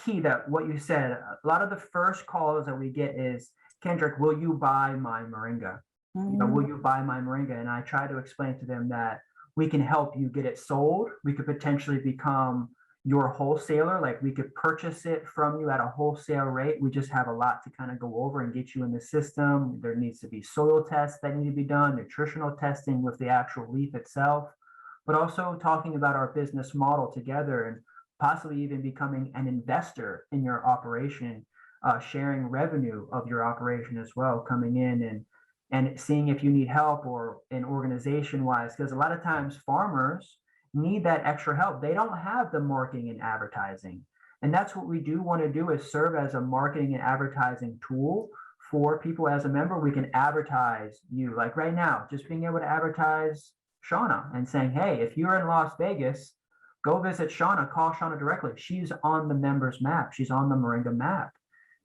key, that what you said, a lot of the first calls that we get is, Kendrick, will you buy my Moringa? Will you buy my Moringa? And I try to explain to them that we can help you get it sold. We could potentially become your wholesaler. Like, we could purchase it from you at a wholesale rate. We just have a lot to kind of go over and get you in the system. There needs to be soil tests that need to be done, nutritional testing with the actual leaf itself, but also talking about our business model together and possibly even becoming an investor in your operation, sharing revenue of your operation as well, coming in and seeing if you need help or an organization wise, because a lot of times farmers need that extra help. They don't have the marketing and advertising. And that's what we do want to do, is serve as a marketing and advertising tool for people. As a member, we can advertise you. Like right now, just being able to advertise Shauna and saying, hey, if you're in Las Vegas, go visit Shauna, call Shauna directly. She's on the members map. She's on the Moringa map.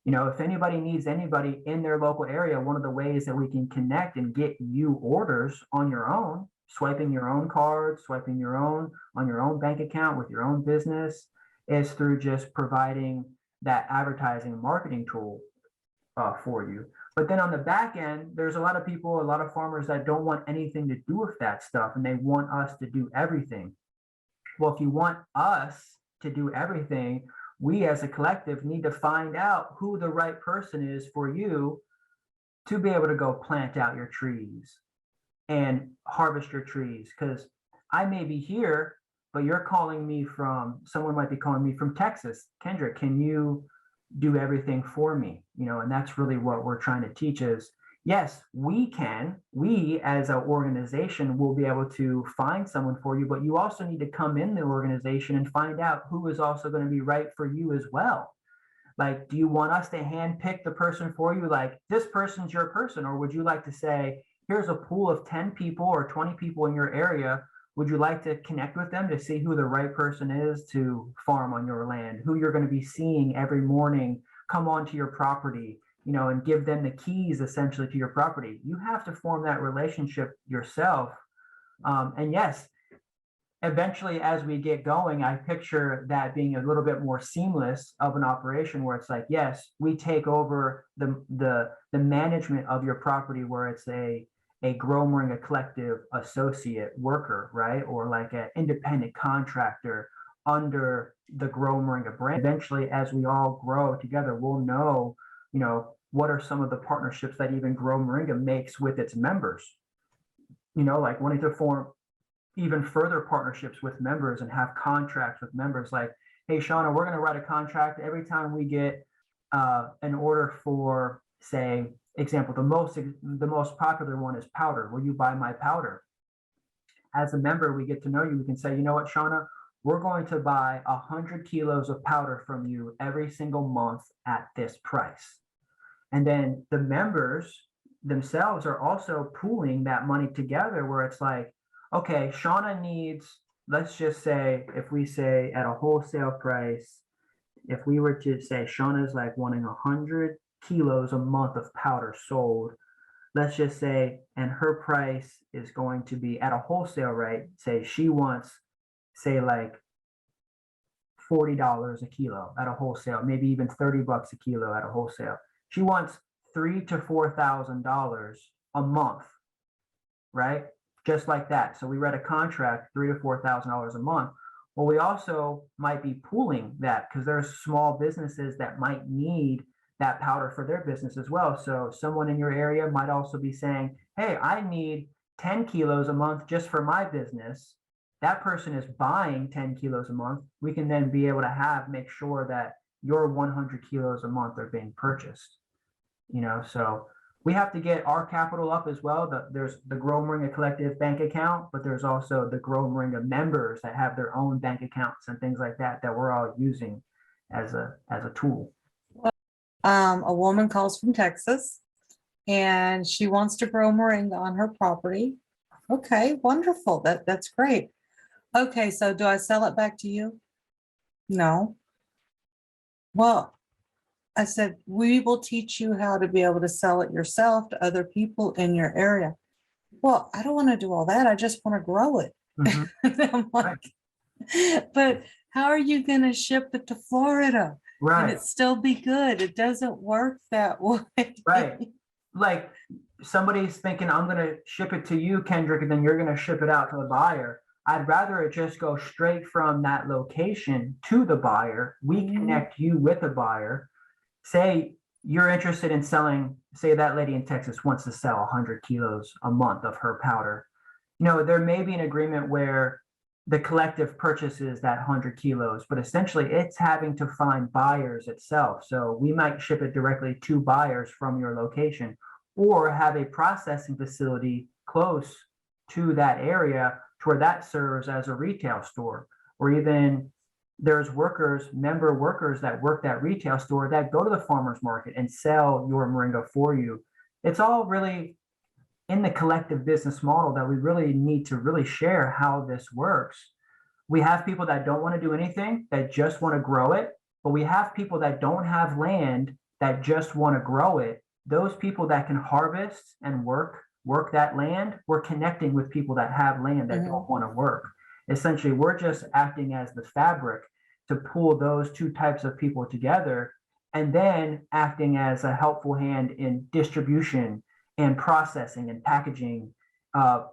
If anybody needs anybody in their local area, one of the ways that we can connect and get you orders on your own, swiping your own card, swiping your own on your own bank account with your own business, is through just providing that advertising and marketing tool for you. But then on the back end, there's a lot of people, a lot of farmers that don't want anything to do with that stuff, and they want us to do everything. Well, if you want us to do everything, we as a collective need to find out who the right person is for you to be able to go plant out your trees and harvest your trees. Because I may be here, but you're calling me from, someone might be calling me from Texas. Kendrick, can you do everything for me? And that's really what we're trying to teach is, yes, we as an organization will be able to find someone for you, but you also need to come in the organization and find out who is also going to be right for you as well. Like, do you want us to hand pick the person for you? Like, this person's your person, or would you like to say, here's a pool of 10 people or 20 people in your area. Would you like to connect with them to see who the right person is to farm on your land, who you're going to be seeing every morning come onto your property, and give them the keys essentially to your property? You have to form that relationship yourself. And yes, eventually as we get going, I picture that being a little bit more seamless of an operation where it's like, yes, we take over the management of your property, where it's a Grow Moringa collective associate worker, right? Or like an independent contractor under the Grow Moringa brand. Eventually, as we all grow together, we'll know, what are some of the partnerships that even Grow Moringa makes with its members, like wanting to form even further partnerships with members and have contracts with members. Like, hey, Shauna, we're going to write a contract every time we get an order for, say, example, the most popular one is powder. Will you buy my powder? As a member, we get to know you. We can say, you know what, Shauna, we're going to buy 100 kilos of powder from you every single month at this price. And then the members themselves are also pooling that money together, where it's like, okay, Shauna needs, let's just say, if we say at a wholesale price, if we were to say Shauna's like wanting 100 kilos a month of powder sold, let's just say, and her price is going to be at a wholesale rate, say she wants, say, like $40 a kilo at a wholesale, maybe even $30 a kilo at a wholesale. She wants $3,000 to $4,000 a month, right? Just like that. So we read a contract, $3,000 to $4,000 a month. Well, we also might be pooling that, because there's small businesses that might need that powder for their business as well. So someone in your area might also be saying, hey, I need 10 kilos a month just for my business. That person is buying 10 kilos a month. We can then be able to make sure that your 100 kilos a month are being purchased. So we have to get our capital up as well. There's the Grow Moringa Collective bank account, but there's also the Grow Moringa members that have their own bank accounts and things like that we're all using as a tool. A woman calls from Texas and she wants to grow moringa on her property. Okay, wonderful. That's great. Okay, so do I sell it back to you? No. Well, I said, we will teach you how to be able to sell it yourself to other people in your area. Well, I don't want to do all that. I just want to grow it. Mm-hmm. I'm like, but how are you going to ship it to Florida? Right. And it still be good? It doesn't work that way. Right. Like somebody's thinking, I'm going to ship it to you, Kendrick, and then you're going to ship it out to the buyer. I'd rather it just go straight from that location to the buyer. We connect you with the buyer. Say you're interested in selling, say that lady in Texas wants to sell 100 kilos a month of her powder. There may be an agreement where the collective purchases that 100 kilos, but essentially it's having to find buyers itself. So we might ship it directly to buyers from your location, or have a processing facility close to that area to where that serves as a retail store, or even there's member workers that work that retail store that go to the farmer's market and sell your moringa for you. It's all really in the collective business model that we really need to really share how this works. We have people that don't want to do anything, that just want to grow it, but we have people that don't have land that just want to grow it. Those people that can harvest and work that land, we're connecting with people that have land that don't want to work. Essentially, we're just acting as the fabric to pull those two types of people together, and then acting as a helpful hand in distribution and processing and packaging,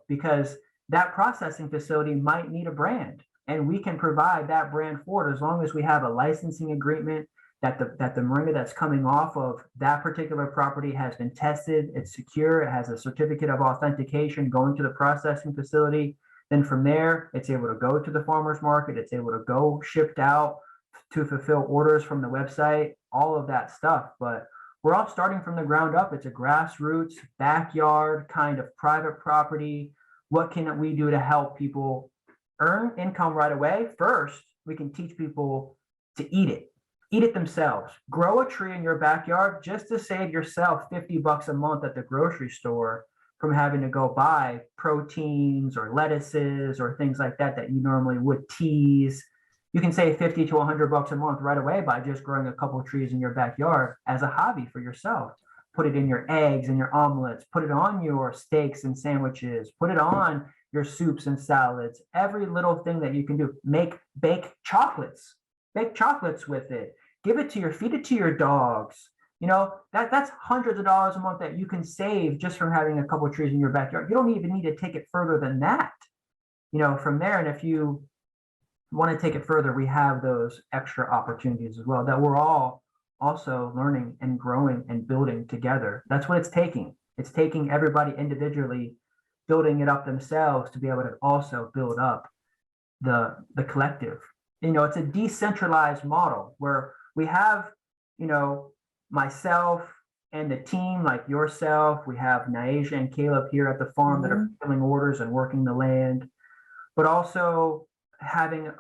because that processing facility might need a brand, and we can provide that brand for it as long as we have a licensing agreement that the moringa that's coming off of that particular property has been tested, it's secure, it has a certificate of authentication going to the processing facility. Then from there, it's able to go to the farmer's market, it's able to go shipped out to fulfill orders from the website, all of that stuff. But we're all starting from the ground up. It's a grassroots, backyard kind of private property. What can we do to help people earn income right away? First, we can teach people to eat it themselves. Grow a tree in your backyard just to save yourself $50 a month at the grocery store from having to go buy proteins or lettuces or things like that you normally would tease. You can save 50 to $100 a month right away by just growing a couple of trees in your backyard as a hobby for yourself. Put it in your eggs and your omelets, put it on your steaks and sandwiches, put it on your soups and salads, every little thing that you can do. Bake chocolates with it. Feed it to your dogs. That's hundreds of dollars a month that you can save just from having a couple of trees in your backyard. You don't even need to take it further than that. From there, and if you want to take it further, we have those extra opportunities as well that we're all also learning and growing and building together. That's what it's taking. It's taking everybody individually building it up themselves to be able to also build up the collective. It's a decentralized model where we have, myself and the team like yourself. We have Naisha and Caleb here at the farm that are filling orders and working the land, but also having,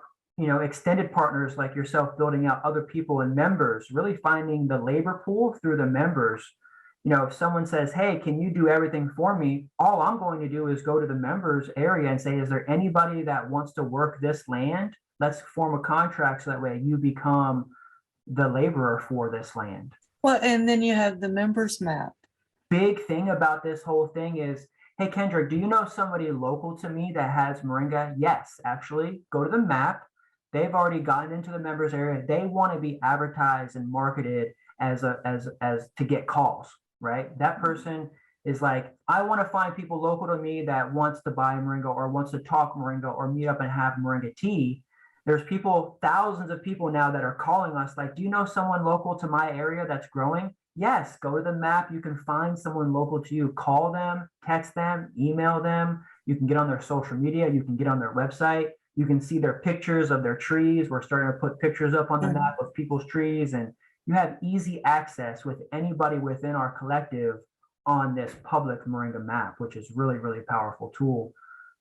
extended partners like yourself building out other people and members, really finding the labor pool through the members. If someone says, hey, can you do everything for me? All I'm going to do is go to the members area and say, is there anybody that wants to work this land? Let's form a contract so that way you become the laborer for this land. Well, and then you have the members map. Big thing about this whole thing is, hey, Kendra, do you know somebody local to me that has moringa? Yes, actually, go to the map. They've already gotten into the members area. They want to be advertised and marketed as to get calls, right? That person is like, I want to find people local to me that wants to buy moringa or wants to talk moringa or meet up and have moringa tea. There's thousands of people now that are calling us like, do you know someone local to my area that's growing? Yes, go to the map. You can find someone local to you. Call them, text them, email them. You can get on their social media. You can get on their website. You can see their pictures of their trees. We're starting to put pictures up on the map of people's trees, and you have easy access with anybody within our collective on this public moringa map, which is really, really powerful tool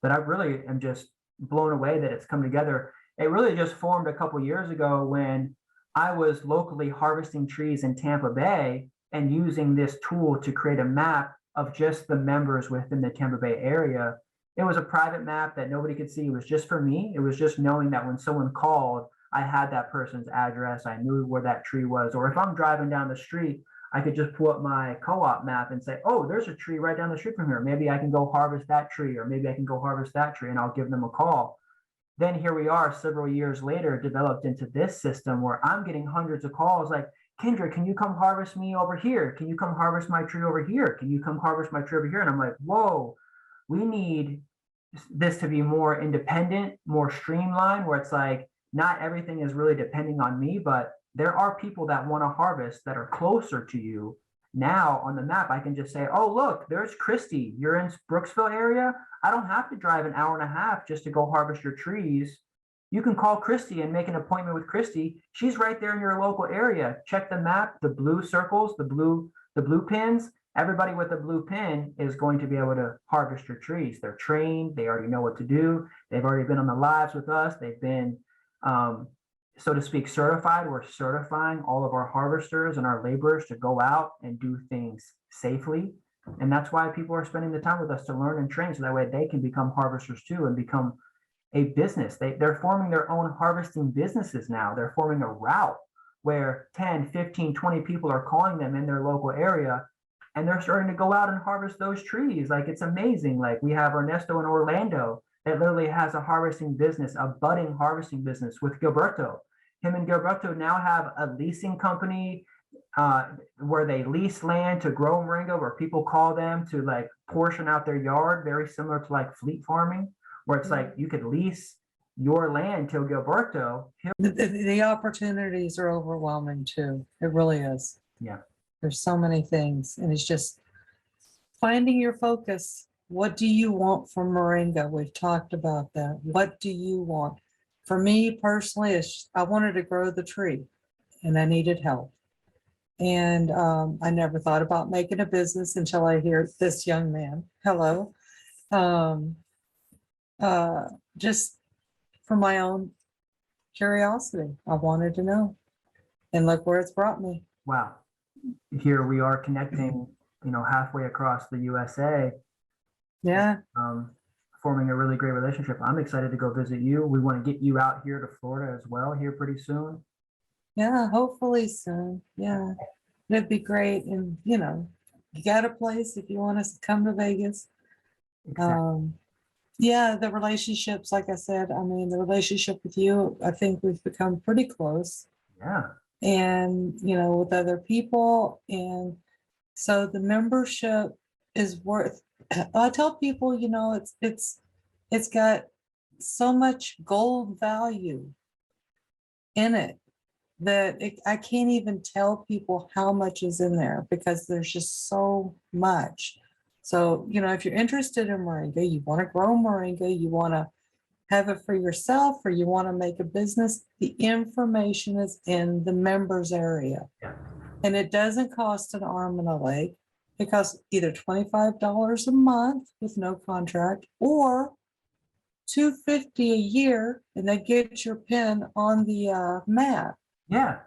that I really am just blown away that it's come together. It really just formed a couple years ago when I was locally harvesting trees in Tampa Bay and using this tool to create a map of just the members within the Tampa Bay area. It was a private map that nobody could see. It was just for me. It was just knowing that when someone called, I had that person's address. I knew where that tree was. Or if I'm driving down the street, I could just pull up my co-op map and say, oh, there's a tree right down the street from here. Maybe I can go harvest that tree, or maybe I can go harvest that tree, and I'll give them a call. Then here we are several years later, developed into this system where I'm getting hundreds of calls like, Kendra, can you come harvest me over here? Can you come harvest my tree over here? Can you come harvest my tree over here? And I'm like, whoa, we need this to be more independent, more streamlined, where it's like, not everything is really depending on me, but there are people that want to harvest that are closer to you. Now on the map, I can just say, oh, look, there's Christy. You're in Brooksville area. I don't have to drive an hour and a half just to go harvest your trees. You can call Christy and make an appointment with Christy. She's right there in your local area. Check the map, the blue circles, the blue pins. Everybody with a blue pin is going to be able to harvest your trees. They're trained. They already know what to do. They've already been on the lives with us. They've been so to speak, certified. We're certifying all of our harvesters and our laborers to go out and do things safely. And that's why people are spending the time with us to learn and train, so that way they can become harvesters too and become a business. They're forming their own harvesting businesses now. They're forming a route where 10, 15, 20 people are calling them in their local area, and they're starting to go out and harvest those trees. Like, it's amazing. Like, we have Ernesto in Orlando that literally has a harvesting business, a budding harvesting business with Gilberto. Him and Gilberto now have a leasing company where they lease land to grow moringa, where people call them to like portion out their yard, very similar to like fleet farming, where it's like you could lease your land to Gilberto. The opportunities are overwhelming too. It really is. Yeah. There's so many things, and it's just finding your focus. What do you want from Moringa? We've talked about that. What do you want? For me personally, I wanted to grow the tree and I needed help. And I never thought about making a business until I hear this young man. Hello. Just for my own curiosity, I wanted to know. And look where it's brought me. Wow. Here we are connecting, halfway across the USA. Yeah. Forming a really great relationship. I'm excited to go visit you. We want to get you out here to Florida as well here pretty soon. Yeah, hopefully soon. Yeah, it'd be great. And, you got a place if you want us to come to Vegas. Exactly. Yeah, the relationships, like I said, the relationship with you, I think we've become pretty close. Yeah. And, with other people. And so the membership is worth, I tell people, it's got so much gold value in it that I can't even tell people how much is in there, because there's just so much. So, if you're interested in moringa, you want to grow moringa, you want to have it for yourself, or you want to make a business, the information is in the members area. Yeah. And it doesn't cost an arm and a leg. It costs either $25 a month with no contract, or $250 a year, and they get your pin on the map. Yeah.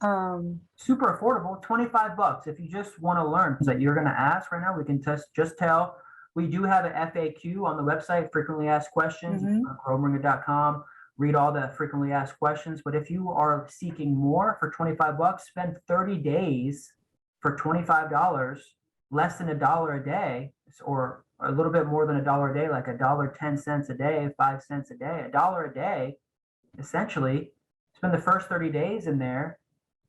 Um, Super affordable, $25 if you just want to learn. That you're going to ask right now, we can just tell. We do have an FAQ on the website, frequently asked questions. Mhm. Growmoringa.com. Read all the frequently asked questions. But if you are seeking more for $25, spend 30 days for $25, less than $1 a day, or a little bit more than $1 a day, like $1.10 a day, 5 cents a day, $1 a day, essentially. Spend the first 30 days in there.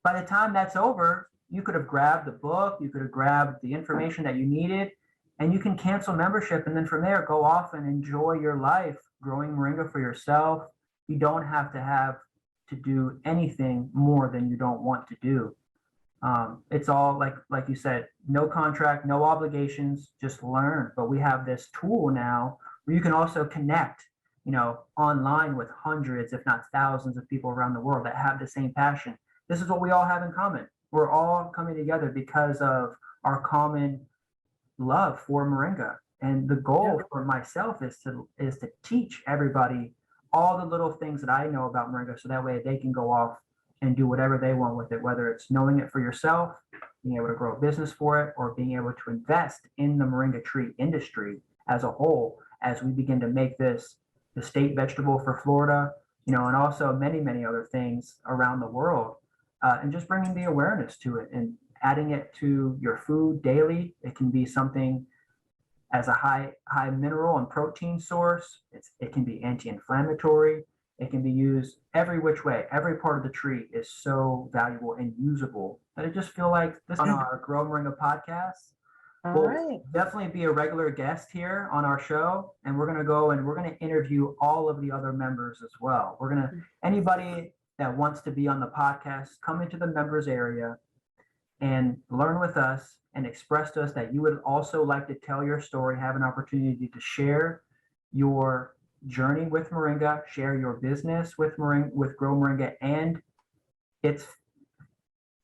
By the time that's over, you could have grabbed the book, you could have grabbed the information that you needed, and you can cancel membership. And then from there, go off and enjoy your life growing moringa for yourself. You don't have to do anything more than you don't want to do. It's all like you said, no contract, no obligations, just learn. But we have this tool now where you can also connect, online with hundreds, if not thousands of people around the world that have the same passion. This is what we all have in common. We're all coming together because of our common love for moringa. And the goal for myself is to teach everybody all the little things that I know about moringa, so that way they can go off and do whatever they want with it, whether it's knowing it for yourself, being able to grow a business for it, or being able to invest in the moringa tree industry as a whole, as we begin to make this the state vegetable for Florida, and also many, many other things around the world. And just bringing the awareness to it and adding it to your food daily. It can be something as a high mineral and protein source. It can be anti-inflammatory. It can be used every which way. Every part of the tree is so valuable and usable that I just feel like this on our Grow Moringa podcast. all We'll right. definitely be a regular guest here on our show, and we're going to go and we're going to interview all of the other members as well. Anybody that wants to be on the podcast, come into the members area and learn with us and express to us that you would also like to tell your story, have an opportunity to share your journey with moringa, share your business with Grow Moringa and its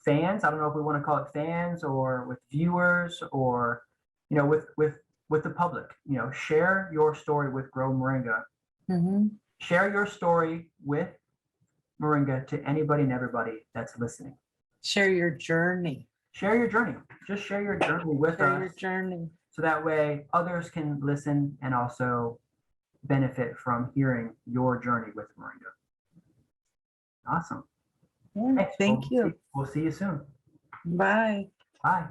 fans. I don't know if we want to call it fans or with viewers, or with the public. Share your story with Grow Moringa. Mm-hmm. Share your story with Moringa, to anybody and everybody that's listening? Share your journey. Share your journey. Just share your journey with Share your us. journey. So that way others can listen and also benefit from hearing your journey with Moringa. Awesome. Yeah, Thanks. thank you. We'll see you soon. Bye. Bye.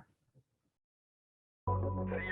Everybody